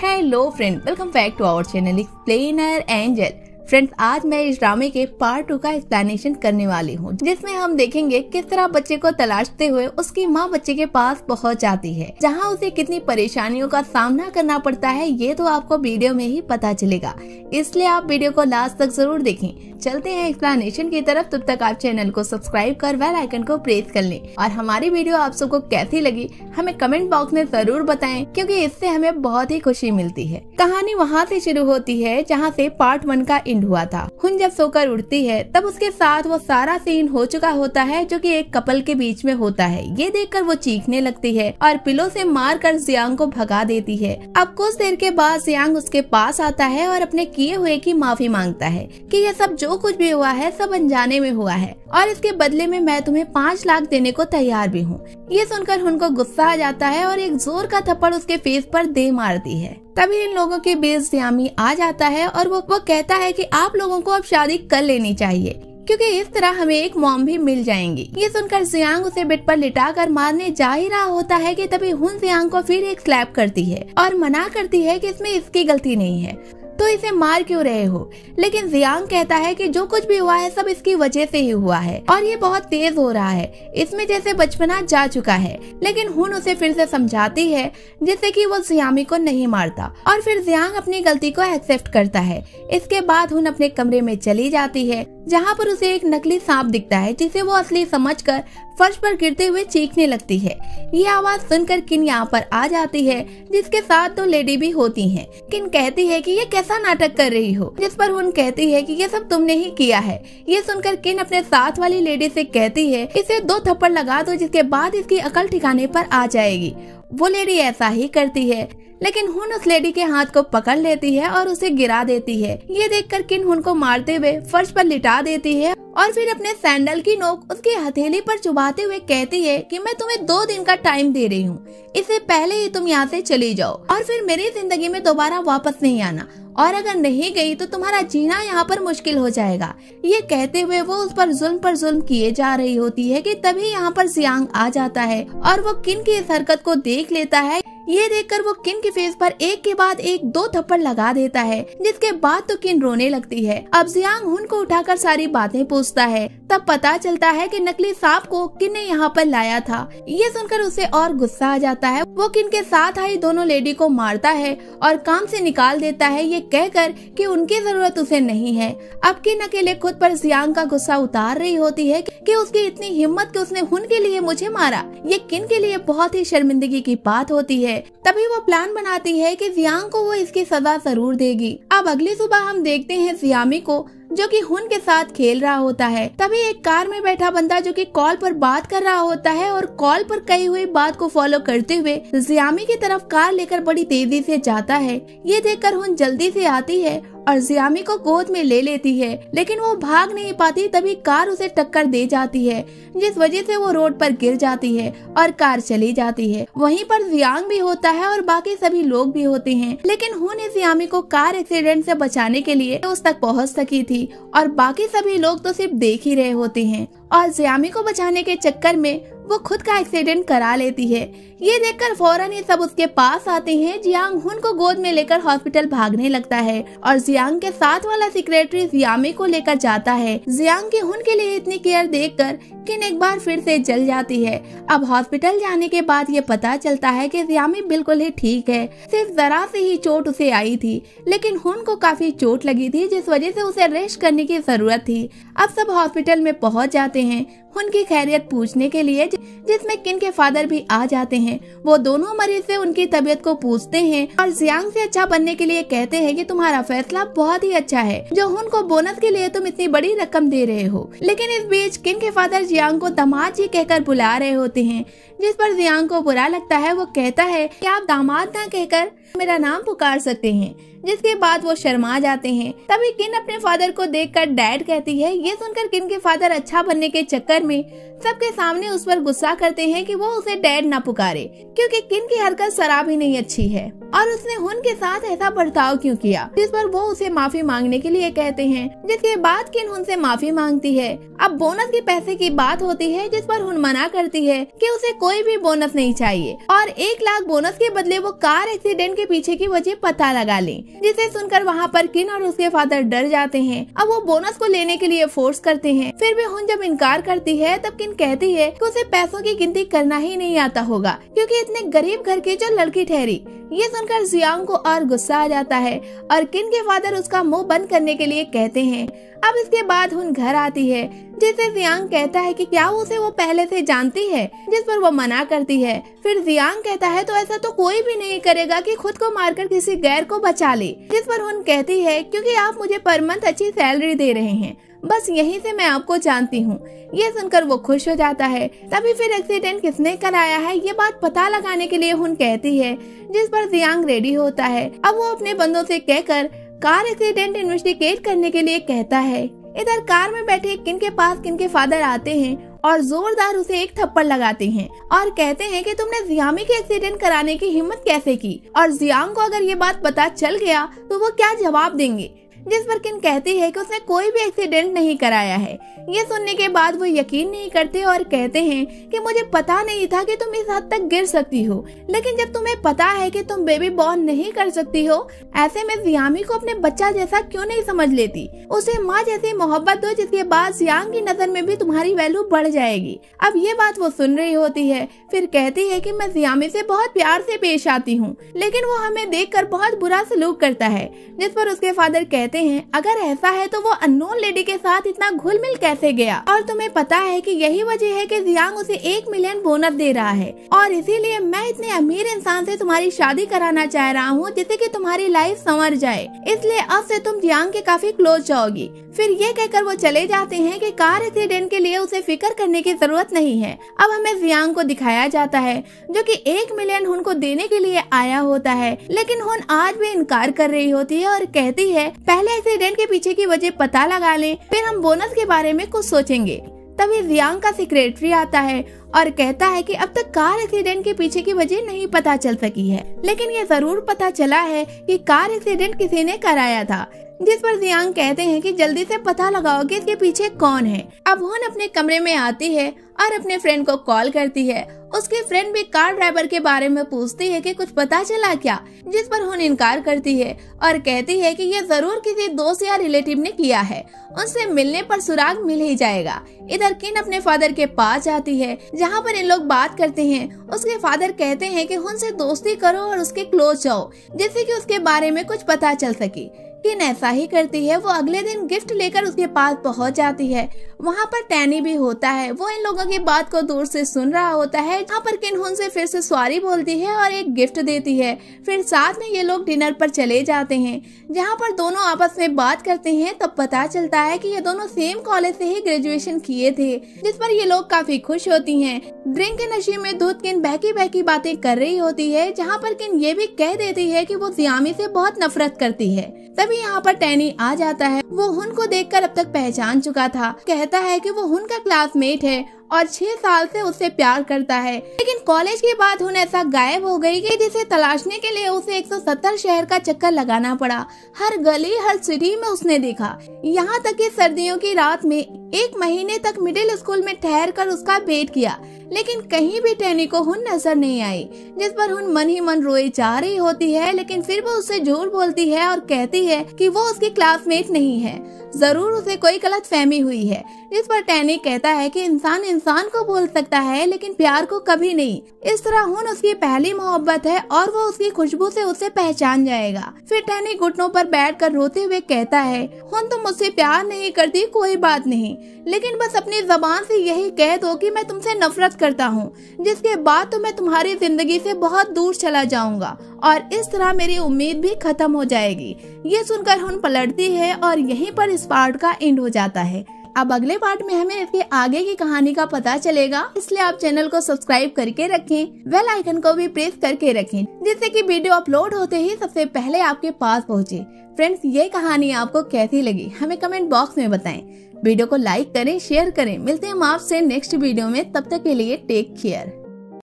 Hello friend, welcome back to our channel explainer angel. Friends, आज मैं इस ड्रामे के पार्ट 2 का एक्सप्लेनेशन करने वाली हूँ, जिसमें हम देखेंगे किस तरह बच्चे को तलाशते हुए उसकी माँ बच्चे के पास पहुँच जाती है, जहाँ उसे कितनी परेशानियों का सामना करना पड़ता है ये तो आपको वीडियो में ही पता चलेगा, इसलिए आप वीडियो को लास्ट तक जरूर देखें। चलते हैं एक्सप्लेनेशन की तरफ। तब तक आप चैनल को सब्सक्राइब कर बेल आइकन को प्रेस कर लें और हमारी वीडियो आप सबको कैसी लगी हमें कमेंट बॉक्स में जरूर बताएं, क्योंकि इससे हमें बहुत ही खुशी मिलती है। कहानी वहाँ से शुरू होती है जहाँ से पार्ट 1 का एंड हुआ था। हुन जब सोकर उठती है तब उसके साथ वो सारा सीन हो चुका होता है जो कि एक कपल के बीच में होता है। ये देखकर वो चीखने लगती है और पिलो से मारकर जियांग को भगा देती है। अब कुछ देर के बाद जियांग उसके पास आता है और अपने किए हुए की माफी मांगता है कि ये सब जो कुछ भी हुआ है सब अनजाने में हुआ है और इसके बदले में मैं तुम्हें 5 लाख देने को तैयार भी हूँ। ये सुनकर हुन को गुस्सा आ जाता है और एक जोर का थप्पड़ उसके फेस पर दे मारती है। तभी इन लोगों के बीच जियामी आ जाता है और वो कहता है कि आप लोगों को अब शादी कर लेनी चाहिए, क्योंकि इस तरह हमें एक मॉम भी मिल जाएंगी। ये सुनकर जियांग उसे बेड पर लिटाकर मारने जा ही रहा होता है कि तभी हुन जियांग को फिर एक स्लैप करती है और मना करती है कि इसमें इसकी गलती नहीं है, तो इसे मार क्यों रहे हो। लेकिन जियांग कहता है कि जो कुछ भी हुआ है सब इसकी वजह से ही हुआ है और ये बहुत तेज हो रहा है, इसमें जैसे बचपना जा चुका है। लेकिन हुन उसे फिर से समझाती है जिससे कि वो जियामी को नहीं मारता और फिर जियांग अपनी गलती को एक्सेप्ट करता है। इसके बाद हुन अपने कमरे में चली जाती है, जहाँ पर उसे एक नकली सांप दिखता है, जिसे वो असली समझकर फर्श पर गिरते हुए चीखने लगती है। ये आवाज सुनकर किन यहाँ पर आ जाती है, जिसके साथ 2 लेडी भी होती हैं। किन कहती है कि ये कैसा नाटक कर रही हो, जिस पर हुन कहती है कि ये सब तुमने ही किया है। ये सुनकर किन अपने साथ वाली लेडी से कहती है इसे 2 थप्पड़ लगा दो, जिसके बाद इसकी अकल ठिकाने पर आ जाएगी। वो लेडी ऐसा ही करती है, लेकिन हुन उस लेडी के हाथ को पकड़ लेती है और उसे गिरा देती है। ये देखकर किन हुन को मारते हुए फर्श पर लिटा देती है और फिर अपने सैंडल की नोक उसकी हथेली पर चुभाते हुए कहती है कि मैं तुम्हें 2 दिन का टाइम दे रही हूँ, इससे पहले ही तुम यहाँ से चली जाओ और फिर मेरी जिंदगी में दोबारा वापस नहीं आना, और अगर नहीं गई तो तुम्हारा जीना यहाँ पर मुश्किल हो जाएगा। ये कहते हुए वो उस पर जुल्म किए जा रही होती है कि तभी यहाँ पर जियांग आ जाता है और वो किन की इस हरकत को देख लेता है। ये देखकर वो किन के फेस पर एक के बाद एक 2 थप्पड़ लगा देता है, जिसके बाद तो किन रोने लगती है। अब जियांग हुन को उठाकर सारी बातें पूछता है, तब पता चलता है कि नकली सांप को किन ने यहाँ पर लाया था। ये सुनकर उसे और गुस्सा आ जाता है। वो किन के साथ आई दोनों लेडी को मारता है और काम से निकाल देता है, ये कहकर कि उनकी जरूरत उसे नहीं है। अब किन अकेले खुद पर जियांग का गुस्सा उतार रही होती है कि उसकी इतनी हिम्मत कि उसने हुन के लिए मुझे मारा। ये किन के लिए बहुत ही शर्मिंदगी की बात होती है। तभी वो प्लान बनाती है कि जियांग को वो इसकी सजा जरूर देगी। अब अगली सुबह हम देखते हैं जियामी को जो कि हुन के साथ खेल रहा होता है। तभी एक कार में बैठा बंदा जो कि कॉल पर बात कर रहा होता है और कॉल पर कही हुई बात को फॉलो करते हुए जियामी की तरफ कार लेकर बड़ी तेजी से जाता है। ये देखकर हुन जल्दी से आती है और जियामी को गोद में ले लेती है, लेकिन वो भाग नहीं पाती। तभी कार उसे टक्कर दे जाती है, जिस वजह से वो रोड पर गिर जाती है और कार चली जाती है। वहीं पर जियांग भी होता है और बाकी सभी लोग भी होते हैं, लेकिन हुन जियामी को कार एक्सीडेंट से बचाने के लिए उस तक पहुंच सकी थी और बाकी सभी लोग तो सिर्फ देख ही रहे होते हैं और जियामी को बचाने के चक्कर में वो खुद का एक्सीडेंट करा लेती है। ये देखकर फौरन ये सब उसके पास आते हैं। जियांग हुन को गोद में लेकर हॉस्पिटल भागने लगता है और जियांग के साथ वाला सेक्रेटरी जियामी को लेकर जाता है। जियांग की हुन के लिए इतनी केयर देखकर किन एक बार फिर से जल जाती है। अब हॉस्पिटल जाने के बाद ये पता चलता है कि जियामी बिल्कुल ही ठीक है, सिर्फ जरा से ही चोट उसे आई थी, लेकिन हुन को काफी चोट लगी थी, जिस वजह से उसे रेस्ट करने की जरूरत थी। अब सब हॉस्पिटल में पहुंच जाते हैं हुन की खैरियत पूछने के लिए, जिसमें किन के फादर भी आ जाते हैं। वो दोनों मरीज से उनकी तबीयत को पूछते हैं और जियांग से अच्छा बनने के लिए कहते हैं कि तुम्हारा फैसला बहुत ही अच्छा है, जो हुन को बोनस के लिए तुम इतनी बड़ी रकम दे रहे हो। लेकिन इस बीच किन के फादर जियांग को दामाद जी कहकर बुला रहे होते हैं, जिस पर जियांग को बुरा लगता है। वो कहता है कि आप दामाद ना कहकर मेरा नाम पुकार सकते हैं, जिसके बाद वो शर्मा जाते हैं। तभी किन अपने फादर को देखकर डैड कहती है। ये सुनकर किन के फादर अच्छा बनने के चक्कर में सबके सामने उस पर गुस्सा करते हैं कि वो उसे डैड ना पुकारे, क्योंकि किन की हरकत जरा भी नहीं अच्छी है और उसने हुन के साथ ऐसा बर्ताव क्यों किया, जिस पर वो उसे माफी मांगने के लिए कहते हैं, जिसके बाद किन हुन से माफी मांगती है। अब बोनस के पैसे की बात होती है, जिस पर हुन मना करती है कि उसे कोई कोई भी बोनस नहीं चाहिए और 1 लाख बोनस के बदले वो कार एक्सीडेंट के पीछे की वजह पता लगा ले। जिसे सुनकर वहाँ पर किन और उसके फादर डर जाते हैं। अब वो बोनस को लेने के लिए फोर्स करते हैं। फिर भी हुन जब इनकार करती है तब किन कहती है कि उसे पैसों की गिनती करना ही नहीं आता होगा क्योंकि इतने गरीब घर की जो लड़की ठहरी। ये सुनकर जियांग को और गुस्सा आ जाता है और किन के फादर उसका मुंह बंद करने के लिए कहते हैं। अब इसके बाद हुन घर आती है जिसे जियांग कहता है कि क्या उसे वो पहले से जानती है, जिस पर वो मना करती है। फिर जियांग कहता है तो ऐसा तो कोई भी नहीं करेगा कि खुद को मारकर किसी गैर को बचा ले, जिस पर हुन कहती है क्योंकि आप मुझे पर मंथ अच्छी सैलरी दे रहे हैं, बस यहीं से मैं आपको जानती हूँ। ये सुनकर वो खुश हो जाता है। तभी फिर एक्सीडेंट किसने कराया है ये बात पता लगाने के लिए हुन कहती है, जिस पर जियांग रेडी होता है। अब वो अपने बंदों से कहकर कार एक्सीडेंट इन्वेस्टिगेट करने के लिए कहता है। इधर कार में बैठे किन के पास किन के फादर आते हैं और जोरदार उसे एक थप्पड़ लगाते हैं और कहते हैं कि तुमने जियामी के एक्सीडेंट कराने की हिम्मत कैसे की, और जियांग को अगर ये बात पता चल गया तो वो क्या जवाब देंगे। जिस पर किन कहती है कि उसने कोई भी एक्सीडेंट नहीं कराया है। ये सुनने के बाद वो यकीन नहीं करते और कहते हैं कि मुझे पता नहीं था कि तुम इस हद तक गिर सकती हो, लेकिन जब तुम्हें पता है कि तुम बेबी बॉर्न नहीं कर सकती हो, ऐसे में जियामी को अपने बच्चा जैसा क्यों नहीं समझ लेती, उसे माँ जैसी मोहब्बत दो जिसके बाद जियांग की नजर में भी तुम्हारी वैल्यू बढ़ जाएगी। अब ये बात वो सुन रही होती है। फिर कहती है कि मैं जियामी से बहुत प्यार से पेश आती हूँ, लेकिन वो हमें देखकर बहुत बुरा सलूक करता है। जिस पर उसके फादर कहते हैं अगर ऐसा है तो वो अननोन लेडी के साथ इतना घुल मिल कैसे गया, और तुम्हें पता है कि यही वजह है कि जियांग उसे 1 मिलियन बोनस दे रहा है और इसीलिए मैं इतने अमीर इंसान से तुम्हारी शादी कराना चाह रहा हूँ जिससे कि तुम्हारी लाइफ संवर जाए, इसलिए अब से तुम जियांग के काफी क्लोज जाओगी। फिर ये कहकर वो चले जाते हैं कि कार एक्सीडेंट के लिए उसे फिक्र करने की जरूरत नहीं है। अब हमें जियांग को दिखाया जाता है जो कि 1 मिलियन हुन को देने के लिए आया होता है, लेकिन हुन आज भी इनकार कर रही होती है और कहती है पहले एक्सीडेंट के पीछे की वजह पता लगा लें, फिर हम बोनस के बारे में कुछ सोचेंगे। तभी जियांग का सेक्रेटरी आता है और कहता है कि अब तक कार एक्सीडेंट के पीछे की वजह नहीं पता चल सकी है, लेकिन ये जरूर पता चला है कि कार एक्सीडेंट किसी ने कराया था। जिस पर जियांग कहते हैं कि जल्दी से पता लगाओ कि इसके पीछे कौन है। अब हुन अपने कमरे में आती है और अपने फ्रेंड को कॉल करती है। उसकी फ्रेंड भी कार ड्राइवर के बारे में पूछती है कि कुछ पता चला क्या, जिस पर हुन इनकार करती है और कहती है कि ये जरूर किसी दोस्त या रिलेटिव ने किया है, उनसे मिलने पर सुराग मिल ही जाएगा। इधर किन अपने फादर के पास जाती है जहाँ पर इन लोग बात करते हैं। उसके फादर कहते हैं कि हुन से दोस्ती करो और उसके क्लोज जाओ जिससे कि उसके बारे में कुछ पता चल सके। किन ऐसा ही करती है। वो अगले दिन गिफ्ट लेकर उसके पास पहुंच जाती है। वहाँ पर टैनी भी होता है। वो इन लोगों की बात को दूर से सुन रहा होता है। जहाँ पर किन हुन से फिर से सॉरी बोलती है और एक गिफ्ट देती है। फिर साथ में ये लोग डिनर पर चले जाते हैं जहाँ पर दोनों आपस में बात करते हैं। तब पता चलता है कि ये दोनों सेम कॉलेज से ही ग्रेजुएशन किए थे, जिस पर ये लोग काफी खुश होती हैं। ड्रिंक के नशे में धुत किन बहकी बहकी बातें कर रही होती है, जहाँ पर किन ये भी कह देती है कि वो जियामी से बहुत नफरत करती है। तभी यहाँ पर टैनी आ जाता है। वो हुन को देखकर अब तक पहचान चुका था। कहता है कि वो हुन का क्लासमेट है और 6 साल से उससे प्यार करता है, लेकिन कॉलेज के बाद हुन ऐसा गायब हो गई कि जिसे तलाशने के लिए उसे 170 शहर का चक्कर लगाना पड़ा। हर गली हर सिटी में उसने देखा, यहाँ तक कि सर्दियों की रात में 1 महीने तक मिडिल स्कूल में ठहर कर उसका वेट किया, लेकिन कहीं भी टैनी को हुन नजर नहीं आई। जिस पर हुन मन ही मन रोए जा रही होती है, लेकिन फिर वो उससे झूठ बोलती है और कहती है कि वो उसकी क्लासमेट नहीं है, जरूर उसे कोई गलत फहमी हुई है। इस पर टैनी कहता है कि इंसान इंसान को बोल सकता है लेकिन प्यार को कभी नहीं। इस तरह हुन उसकी पहली मोहब्बत है और वो उसकी खुशबू से उसे पहचान जाएगा। फिर टैनी घुटनों पर बैठकर रोते हुए कहता है, हुन तुम मुझसे प्यार नहीं करती कोई बात नहीं, लेकिन बस अपनी जबान से यही कह दो कि मैं तुमसे नफरत करता हूँ, जिसके बाद तो मैं तुम्हारी जिंदगी से बहुत दूर चला जाऊंगा और इस तरह मेरी उम्मीद भी खत्म हो जाएगी। ये सुनकर हुन पलटती है और यहीं पर इस पार्ट का एंड हो जाता है। अब अगले पार्ट में हमें इसके आगे की कहानी का पता चलेगा, इसलिए आप चैनल को सब्सक्राइब करके रखें, बेल आइकन को भी प्रेस करके रखें, जिससे कि वीडियो अपलोड होते ही सबसे पहले आपके पास पहुंचे। फ्रेंड्स, ये कहानी आपको कैसी लगी हमें कमेंट बॉक्स में बताएं। वीडियो को लाइक करें, शेयर करें। मिलते हैं हम आपसे नेक्स्ट वीडियो में, तब तक के लिए टेक केयर।